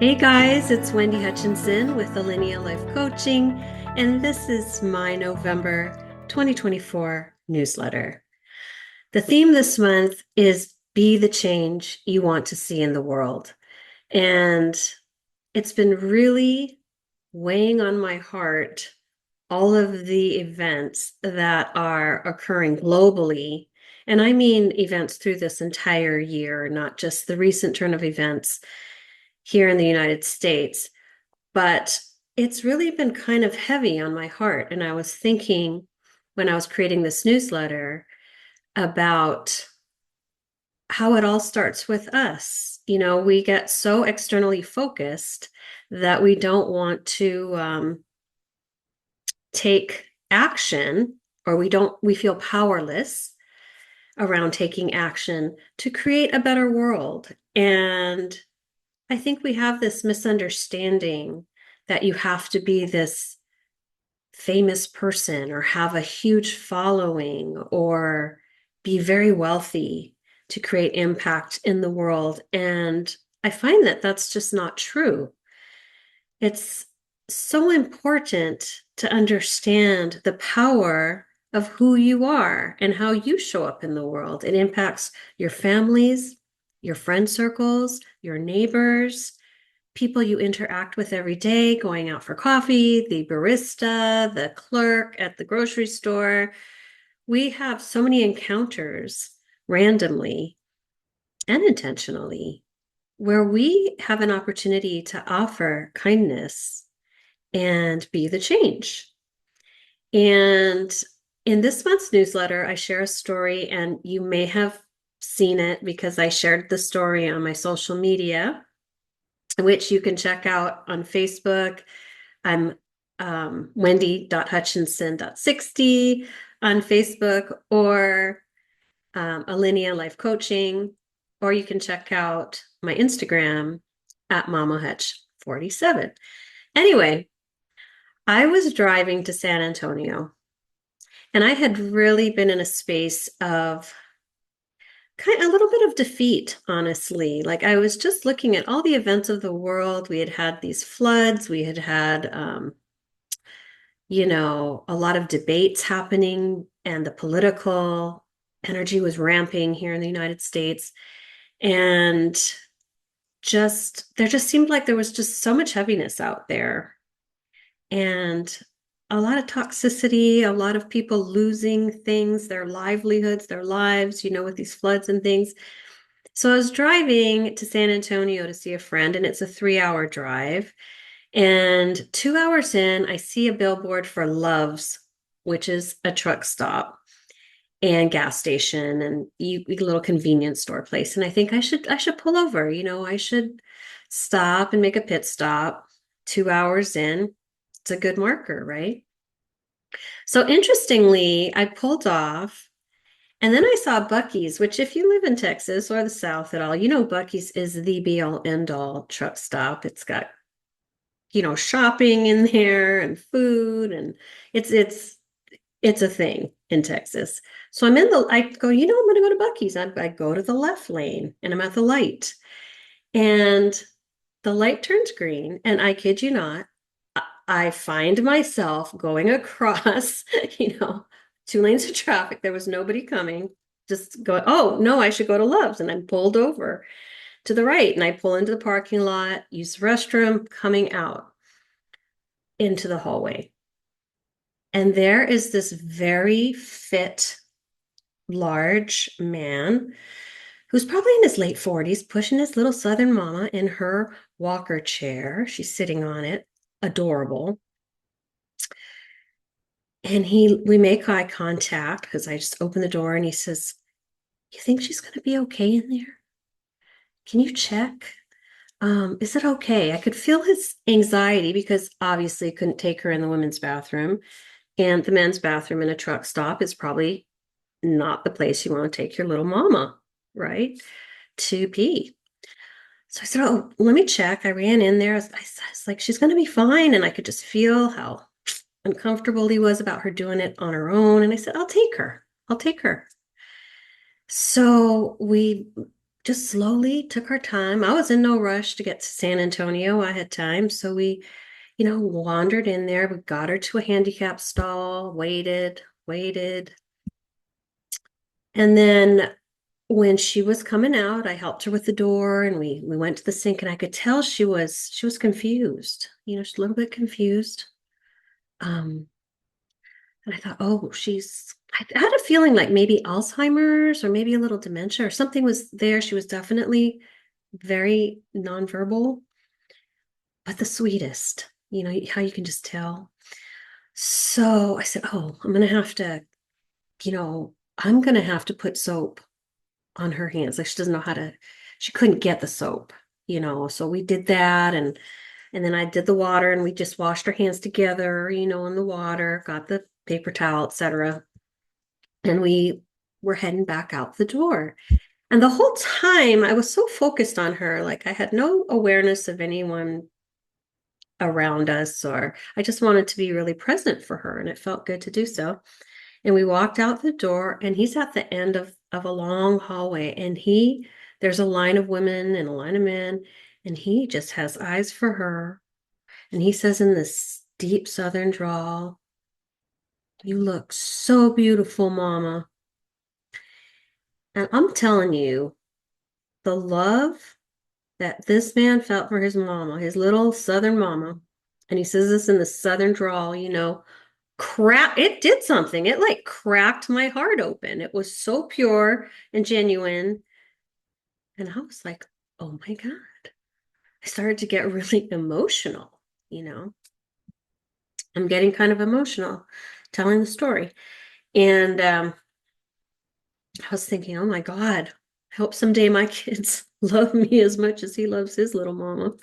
Hey guys, it's Wendy Hutchinson with Alinea Life Coaching, and this is my November 2024 newsletter. The theme this month is Be the Change You Want to See in the World. And it's been really weighing on my heart all of the events that are occurring globally. And I mean events through this entire year, not just the recent turn of events here in the United States. But it's really been kind of heavy on my heart. And I was thinking when I was creating this newsletter about how it all starts with us. You know, we get so externally focused that we don't want to take action, or we feel powerless around taking action to create a better world. And I think we have this misunderstanding that you have to be this famous person or have a huge following or be very wealthy to create impact in the world. And I find that that's just not true. It's so important to understand the power of who you are and how you show up in the world. It impacts your families, your friend circles, your neighbors, people you interact with every day, going out for coffee, the barista, the clerk at the grocery store. We have so many encounters randomly and intentionally where we have an opportunity to offer kindness and be the change. And in this month's newsletter, I share a story, and you may have seen it because I shared the story on my social media, which you can check out on Facebook. I'm Wendy.Hutchinson.60 on Facebook, or Alinea Life Coaching, or you can check out my Instagram at MamaHutch47. Anyway, I was driving to San Antonio, and I had really been in a space of kind of a little bit of defeat, honestly. Like I was just looking at all the events of the world. We had had these floods. We had had, a lot of debates happening, and the political energy was ramping here in the United States. And there just seemed like there was just so much heaviness out there, and a lot of toxicity, a lot of people losing things, their livelihoods, their lives, with these floods and things. So I was driving to San Antonio to see a friend, and it's a 3-hour drive. And 2 hours in, I see a billboard for Love's, which is a truck stop and gas station and a little convenience store place. And I think I should pull over. I should stop and make a pit stop. 2 hours in, it's a good marker, right? So interestingly, I pulled off, and then I saw Buc-ee's, which if you live in Texas or the South at all, Buc-ee's is the be all end all truck stop. It's got, shopping in there and food, and it's a thing in Texas. So I go, I'm gonna go to Buc-ee's. I go to the left lane, and I'm at the light. And the light turns green, and I kid you not, I find myself going across, 2 lanes of traffic. There was nobody coming. Just going, oh, no, I should go to Love's. And I'm pulled over to the right, and I pull into the parking lot, use the restroom, coming out into the hallway. And there is this very fit, large man who's probably in his late 40s, pushing his little Southern mama in her walker chair. She's sitting on it, adorable. And we make eye contact because I just open the door, and he says, "You think she's going to be okay in there? Can you check? Is it okay?" I could feel his anxiety because obviously couldn't take her in the women's bathroom. And the men's bathroom in a truck stop is probably not the place you want to take your little mama, right? To pee. So I said, "Oh, let me check." I ran in there. I was like, "She's going to be fine." And I could just feel how uncomfortable he was about her doing it on her own. And I said, "I'll take her. I'll take her." So we just slowly took our time. I was in no rush to get to San Antonio. I had time. So we, wandered in there. We got her to a handicap stall, waited. And then when she was coming out, I helped her with the door and we went to the sink and I could tell she was confused. She's a little bit confused. Um, and I thought, oh, I had a feeling like maybe Alzheimer's or maybe a little dementia or something was there. She was definitely very nonverbal, but the sweetest, how you can just tell. So I said, oh, you know, I'm going to have to put soap on her hands. Like she doesn't know how to, she couldn't get the soap, so we did that. And then I did the water and we just washed our hands together, in the water, got the paper towel, etc. And we were heading back out the door. And the whole time I was so focused on her, like I had no awareness of anyone around us, or I just wanted to be really present for her. And it felt good to do so. And we walked out the door and he's at the end of a long hallway and there's a line of women and a line of men and he just has eyes for her. And he says in this deep Southern drawl, "You look so beautiful, Mama." And I'm telling you, the love that this man felt for his mama, his little Southern mama, and he says this in the Southern drawl, it did something. It like cracked my heart open. It was so pure and genuine. And I was like, oh my God. I started to get really emotional, you know. I'm getting kind of emotional telling the story. And I was thinking, oh my God, I hope someday my kids love me as much as he loves his little mama.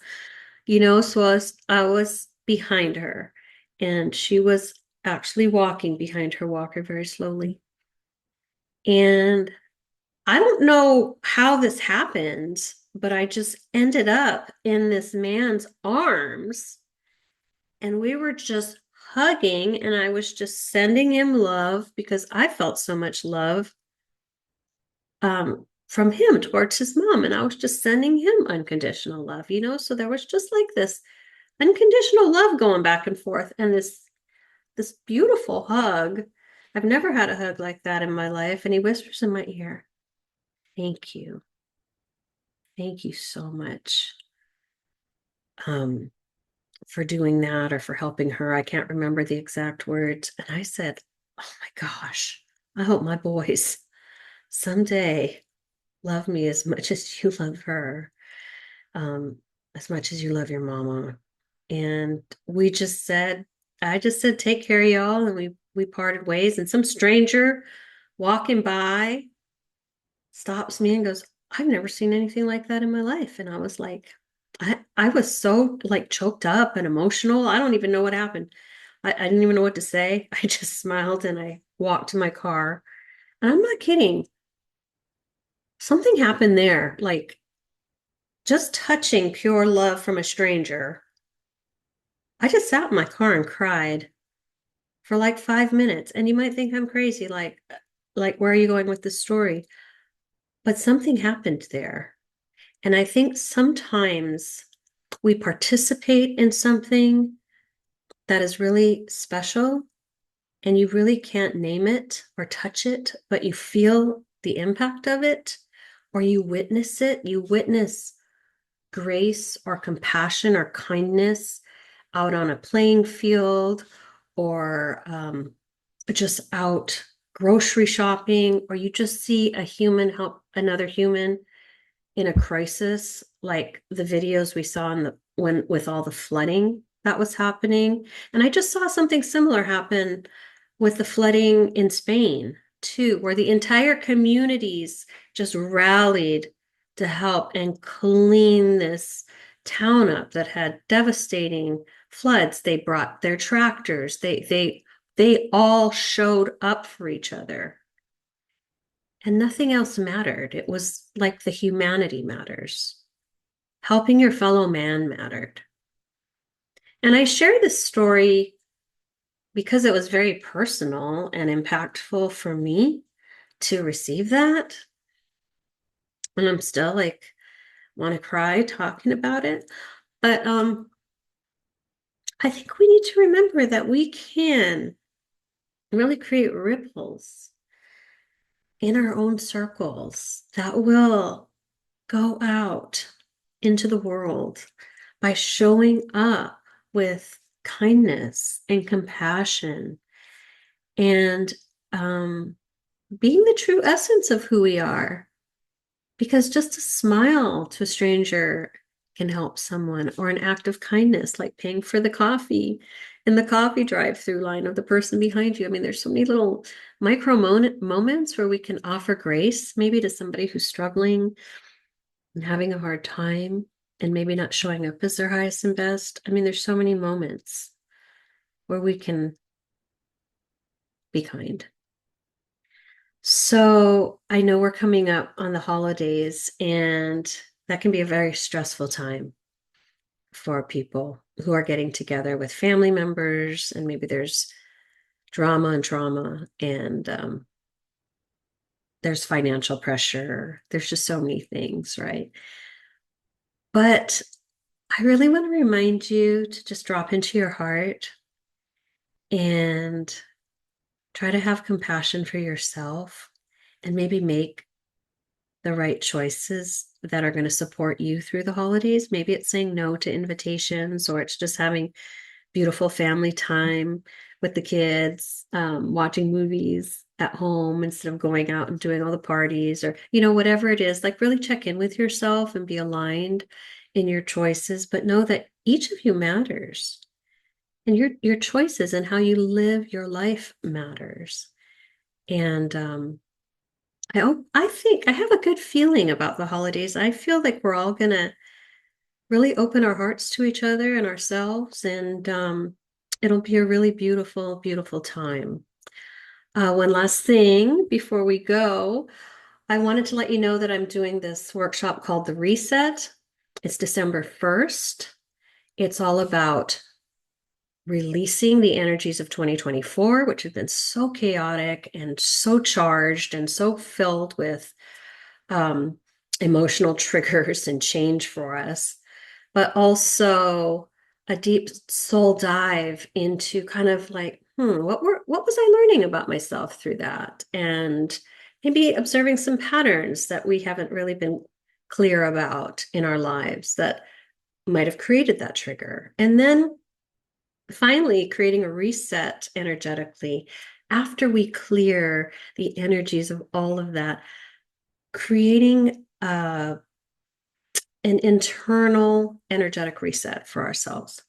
So I was behind her and she was actually walking behind her walker very slowly. And I don't know how this happened, but I just ended up in this man's arms and we were just hugging and I was just sending him love because I felt so much love from him towards his mom. And I was just sending him unconditional love, So there was just like this unconditional love going back and forth and this beautiful hug. I've never had a hug like that in my life. And he whispers in my ear, "Thank you. Thank you so much um, for doing that or for helping her." I can't remember the exact words. And I said, oh my gosh, I hope my boys someday love me as much as you love her, um, as much as you love your mama. And I just said, take care of y'all. And we parted ways. And some stranger walking by stops me and goes, "I've never seen anything like that in my life." And I was like, I was so like choked up and emotional. I don't even know what happened. I didn't even know what to say. I just smiled and I walked to my car. And I'm not kidding. Something happened there, like just touching pure love from a stranger. I just sat in my car and cried for like 5 minutes. And you might think I'm crazy, like where are you going with this story? But something happened there. And I think sometimes we participate in something that is really special and you really can't name it or touch it, but you feel the impact of it or you witness it. You witness grace or compassion or kindness out on a playing field or just out grocery shopping, or you just see a human help another human in a crisis, like the videos we saw in the when with all the flooding that was happening. And I just saw something similar happen with the flooding in Spain too, where the entire communities just rallied to help and clean this town up that had devastating floods. They brought their tractors. They all showed up for each other. And nothing else mattered. It was like the humanity matters. Helping your fellow man mattered. And I share this story because it was very personal and impactful for me to receive that. And I'm still like want to cry talking about it. But I think we need to remember that we can really create ripples in our own circles that will go out into the world by showing up with kindness and compassion and um, being the true essence of who we are. Because just a smile to a stranger can help someone, or an act of kindness, like paying for the coffee in the coffee drive-through line of the person behind you. I mean, there's so many little micro moments where we can offer grace, maybe to somebody who's struggling and having a hard time and maybe not showing up as their highest and best. I mean, there's so many moments where we can be kind. So I know we're coming up on the holidays, and that can be a very stressful time for people who are getting together with family members, and maybe there's drama and trauma, and there's financial pressure. There's just so many things, right? But I really want to remind you to just drop into your heart and try to have compassion for yourself and maybe make the right choices that are going to support you through the holidays. Maybe it's saying no to invitations, or it's just having beautiful family time with the kids, watching movies at home instead of going out and doing all the parties, or, whatever it is. Like, really check in with yourself and be aligned in your choices, but know that each of you matters, and your choices and how you live your life matters. And I think I have a good feeling about the holidays. I feel like we're all gonna really open our hearts to each other and ourselves, and it'll be a really beautiful, beautiful time. One last thing before we go, I wanted to let you know that I'm doing this workshop called The Reset. It's December 1st. It's all about releasing the energies of 2024, which have been so chaotic and so charged and so filled with um, emotional triggers and change for us, but also a deep soul dive into kind of like, what was I learning about myself through that? And maybe observing some patterns that we haven't really been clear about in our lives that might have created that trigger. And then finally creating a reset energetically after we clear the energies of all of that, creating an internal energetic reset for ourselves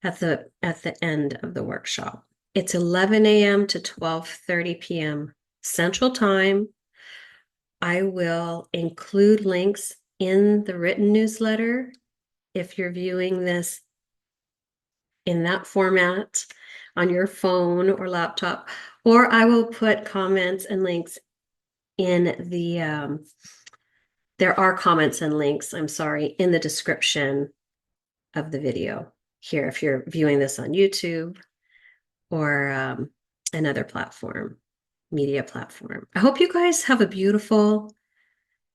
at the end of the workshop. It's 11 a.m. to 12:30 p.m. Central Time. I will include links in the written newsletter if you're viewing this in that format on your phone or laptop, or I will put comments and links in there are comments and links, I'm sorry, in the description of the video here if you're viewing this on YouTube or another platform, media platform. I hope you guys have a beautiful,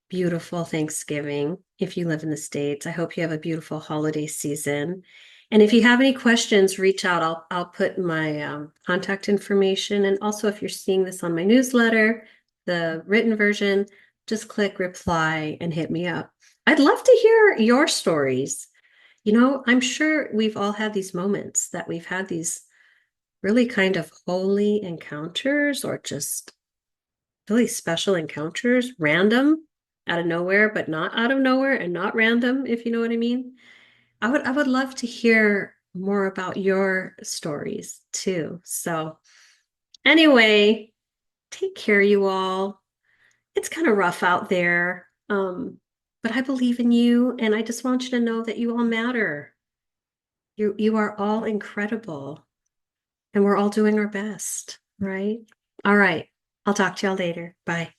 beautiful Thanksgiving if you live in the States. I hope you have a beautiful holiday season. And if you have any questions, reach out. I'll put my contact information. And also, if you're seeing this on my newsletter, the written version, just click reply and hit me up. I'd love to hear your stories. I'm sure we've all had these moments that we've had these really kind of holy encounters, or just really special encounters, random, out of nowhere, but not out of nowhere and not random, if you know what I mean. I would love to hear more about your stories too. So anyway, take care, you all. It's kind of rough out there. But I believe in you, and I just want you to know that you all matter. You are all incredible, and we're all doing our best, right? All right. I'll talk to y'all later. Bye.